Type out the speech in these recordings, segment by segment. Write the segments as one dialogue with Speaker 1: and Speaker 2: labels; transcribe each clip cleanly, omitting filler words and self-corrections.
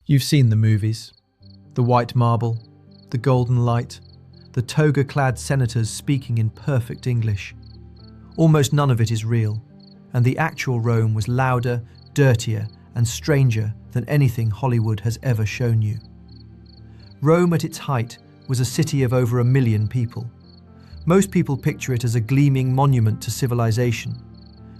Speaker 1: You've seen the movies. The white marble, the golden light, the toga-clad senators speaking in perfect English. Almost none of it is real, and the actual Rome was louder, dirtier, and stranger than anything Hollywood has ever shown you. Rome at its height was a city of over 1 million people. Most people picture it as a gleaming monument to civilization,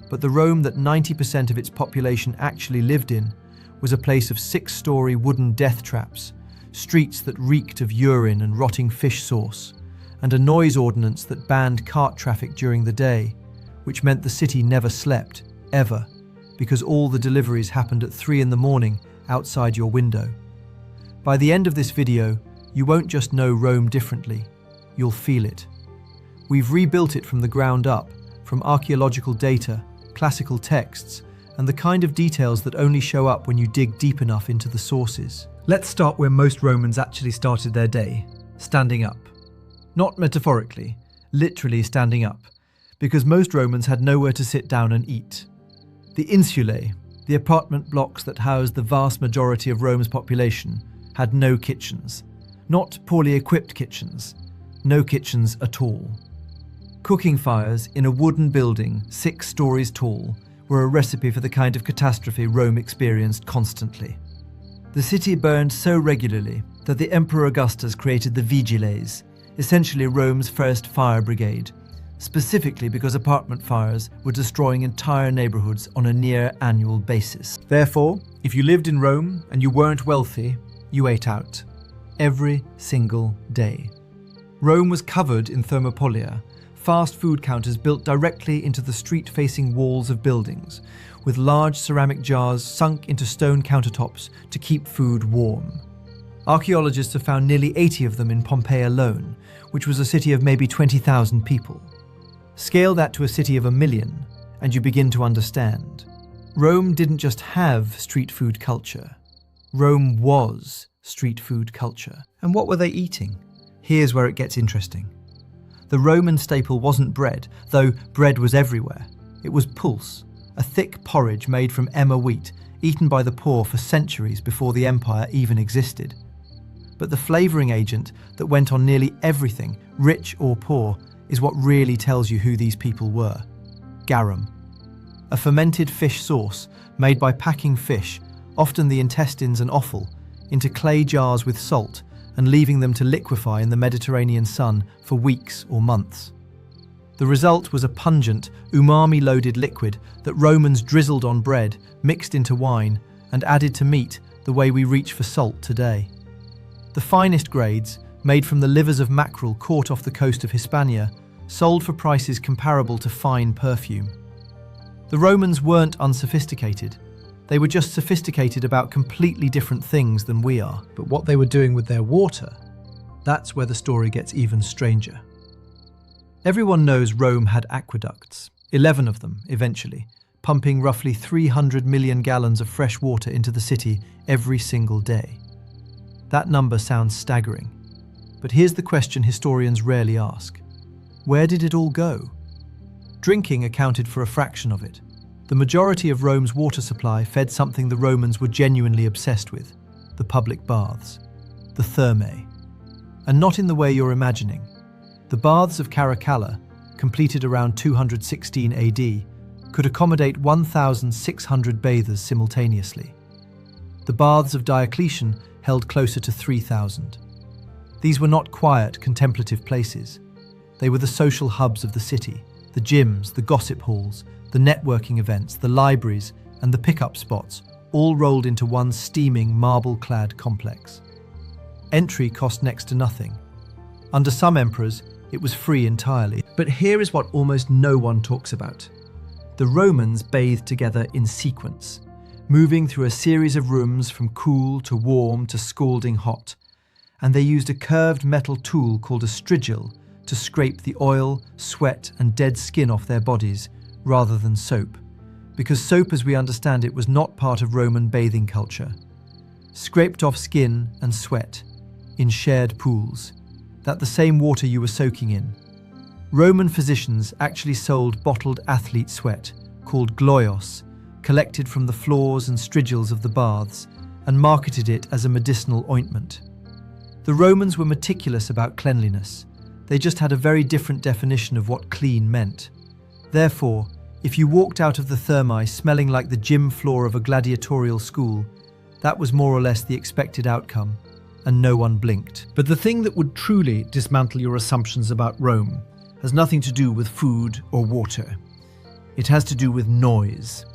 Speaker 1: but the Rome that 90% of its population actually lived in was a place of 6-story wooden death traps, streets that reeked of urine and rotting fish sauce, and a noise ordinance that banned cart traffic during the day, which meant the city never slept, ever, because all the deliveries happened at 3 in the morning outside your window. By the end of this video, you won't just know Rome differently, you'll feel it. We've rebuilt it from the ground up, from archaeological data, classical texts, and the kind of details that only show up when you dig deep enough into the sources. Let's start where most Romans actually started their day, standing up. Not metaphorically, literally standing up, because most Romans had nowhere to sit down and eat. The Insulae, the apartment blocks that housed the vast majority of Rome's population, had no kitchens. Not poorly equipped kitchens, no kitchens at all. Cooking fires in a wooden building 6 stories tall were a recipe for the kind of catastrophe Rome experienced constantly. The city burned so regularly that the Emperor Augustus created the Vigiles, essentially Rome's first fire brigade, specifically because apartment fires were destroying entire neighborhoods on a near-annual basis. Therefore, if you lived in Rome and you weren't wealthy, you ate out. Every single day. Rome was covered in Thermopolia, fast food counters built directly into the street-facing walls of buildings, with large ceramic jars sunk into stone countertops to keep food warm. Archaeologists have found nearly 80 of them in Pompeii alone, which was a city of maybe 20,000 people. Scale that to a city of 1 million, and you begin to understand. Rome didn't just have street food culture. Rome was street food culture. And what were they eating? Here's where it gets interesting. The Roman staple wasn't bread, though bread was everywhere. It was pulse, a thick porridge made from emmer wheat, eaten by the poor for centuries before the empire even existed. But the flavouring agent that went on nearly everything, rich or poor, is what really tells you who these people were. Garum. A fermented fish sauce made by packing fish, often the intestines and offal, into clay jars with salt and leaving them to liquefy in the Mediterranean sun for weeks or months. The result was a pungent, umami-loaded liquid that Romans drizzled on bread, mixed into wine, and added to meat the way we reach for salt today. The finest grades, made from the livers of mackerel caught off the coast of Hispania, sold for prices comparable to fine perfume. The Romans weren't unsophisticated. They were just sophisticated about completely different things than we are. But what they were doing with their water, that's where the story gets even stranger. Everyone knows Rome had aqueducts, 11 of them eventually, pumping roughly 300 million gallons of fresh water into the city every single day. That number sounds staggering. But here's the question historians rarely ask. Where did it all go? Drinking accounted for a fraction of it. The majority of Rome's water supply fed something the Romans were genuinely obsessed with, the public baths, the Thermae. And not in the way you're imagining. The baths of Caracalla, completed around 216 AD, could accommodate 1,600 bathers simultaneously. The baths of Diocletian held closer to 3,000. These were not quiet, contemplative places. They were the social hubs of the city, the gyms, the gossip halls, the networking events, the libraries, and the pickup spots, all rolled into one steaming, marble-clad complex. Entry cost next to nothing. Under some emperors, it was free entirely. But here is what almost no one talks about. The Romans bathed together in sequence, moving through a series of rooms from cool to warm to scalding hot, and they used a curved metal tool called a strigil to scrape the oil, sweat, and dead skin off their bodies, rather than soap, because soap as we understand it was not part of Roman bathing culture. Scraped off skin and sweat, in shared pools, that the same water you were soaking in. Roman physicians actually sold bottled athlete sweat, called gloios, collected from the floors and strigils of the baths, and marketed it as a medicinal ointment. The Romans were meticulous about cleanliness. They just had a very different definition of what clean meant. Therefore, if you walked out of the Thermae smelling like the gym floor of a gladiatorial school, that was more or less the expected outcome, and no one blinked. But the thing that would truly dismantle your assumptions about Rome has nothing to do with food or water. It has to do with noise.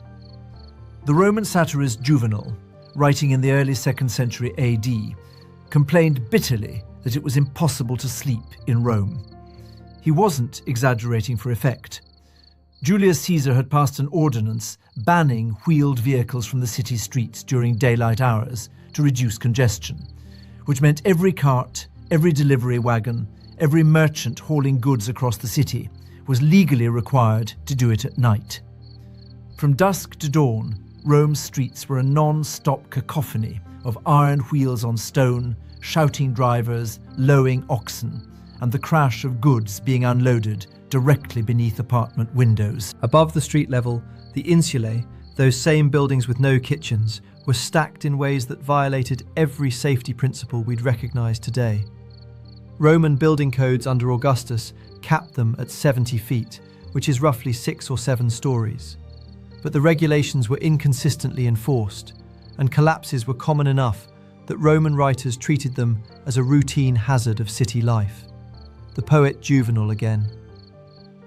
Speaker 1: The Roman satirist Juvenal, writing in the early 2nd century AD, complained bitterly that it was impossible to sleep in Rome. He wasn't exaggerating for effect. Julius Caesar had passed an ordinance banning wheeled vehicles from the city streets during daylight hours to reduce congestion, which meant every cart, every delivery wagon, every merchant hauling goods across the city was legally required to do it at night. From dusk to dawn, Rome's streets were a non-stop cacophony of iron wheels on stone, shouting drivers, lowing oxen, and the crash of goods being unloaded directly beneath apartment windows. Above the street level, the Insulae, those same buildings with no kitchens, were stacked in ways that violated every safety principle we'd recognise today. Roman building codes under Augustus capped them at 70 feet, which is roughly 6 or 7 stories. But the regulations were inconsistently enforced, and collapses were common enough that Roman writers treated them as a routine hazard of city life. The poet Juvenal again.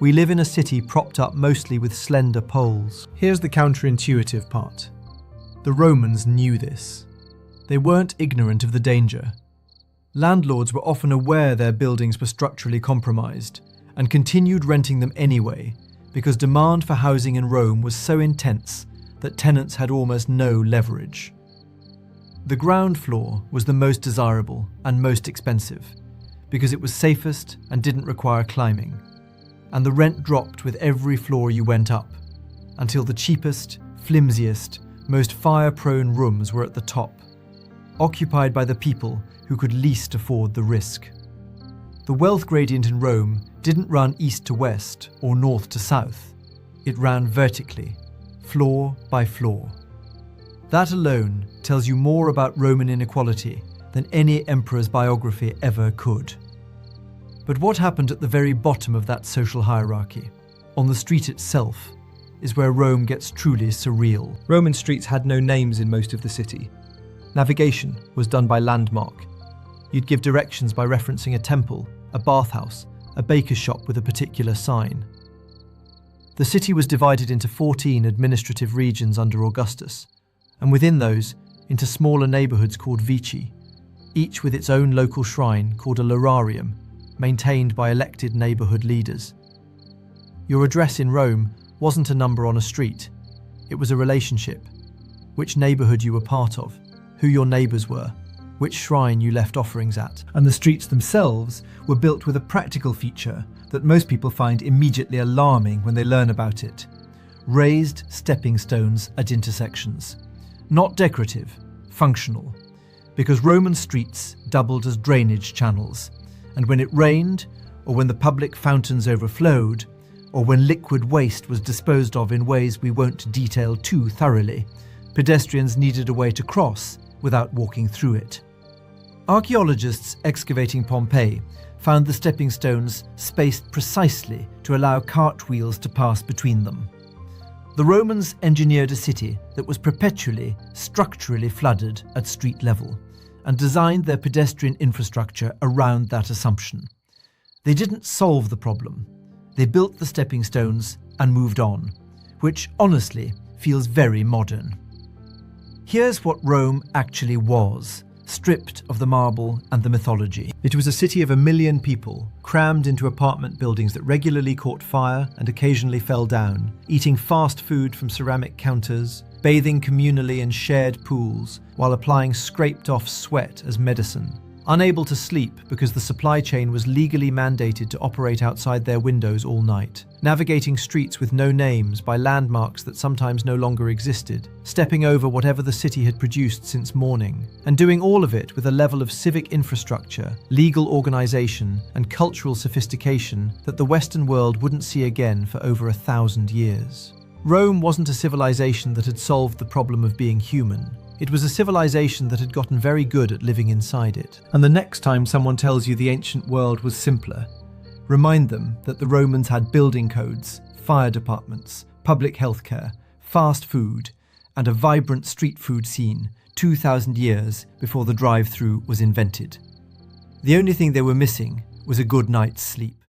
Speaker 1: We live in a city propped up mostly with slender poles. Here's the counterintuitive part. The Romans knew this. They weren't ignorant of the danger. Landlords were often aware their buildings were structurally compromised and continued renting them anyway because demand for housing in Rome was so intense that tenants had almost no leverage. The ground floor was the most desirable and most expensive because it was safest and didn't require climbing. And the rent dropped with every floor you went up, until the cheapest, flimsiest, most fire-prone rooms were at the top, occupied by the people who could least afford the risk. The wealth gradient in Rome didn't run east to west or north to south. It ran vertically, floor by floor. That alone tells you more about Roman inequality than any emperor's biography ever could. But what happened at the very bottom of that social hierarchy, on the street itself, is where Rome gets truly surreal. Roman streets had no names in most of the city. Navigation was done by landmark. You'd give directions by referencing a temple, a bathhouse, a baker's shop with a particular sign. The city was divided into 14 administrative regions under Augustus, and within those, into smaller neighbourhoods called vici, each with its own local shrine called a lararium, maintained by elected neighbourhood leaders. Your address in Rome wasn't a number on a street. It was a relationship. Which neighbourhood you were part of, who your neighbours were, which shrine you left offerings at. And the streets themselves were built with a practical feature that most people find immediately alarming when they learn about it. Raised stepping stones at intersections. Not decorative, functional. Because Roman streets doubled as drainage channels. And when it rained, or when the public fountains overflowed, or when liquid waste was disposed of in ways we won't detail too thoroughly, pedestrians needed a way to cross without walking through it. Archaeologists excavating Pompeii found the stepping stones spaced precisely to allow cartwheels to pass between them. The Romans engineered a city that was perpetually, structurally flooded at street level, and designed their pedestrian infrastructure around that assumption. They didn't solve the problem. They built the stepping stones and moved on, which honestly feels very modern. Here's what Rome actually was, stripped of the marble and the mythology. It was a city of 1 million people, crammed into apartment buildings that regularly caught fire and occasionally fell down, eating fast food from ceramic counters, bathing communally in shared pools, while applying scraped-off sweat as medicine. Unable to sleep because the supply chain was legally mandated to operate outside their windows all night. Navigating streets with no names by landmarks that sometimes no longer existed. Stepping over whatever the city had produced since morning. And doing all of it with a level of civic infrastructure, legal organisation, and cultural sophistication that the Western world wouldn't see again for over 1,000 years. Rome wasn't a civilization that had solved the problem of being human. It was a civilization that had gotten very good at living inside it. And the next time someone tells you the ancient world was simpler, remind them that the Romans had building codes, fire departments, public healthcare, fast food, and a vibrant street food scene 2,000 years before the drive-through was invented. The only thing they were missing was a good night's sleep.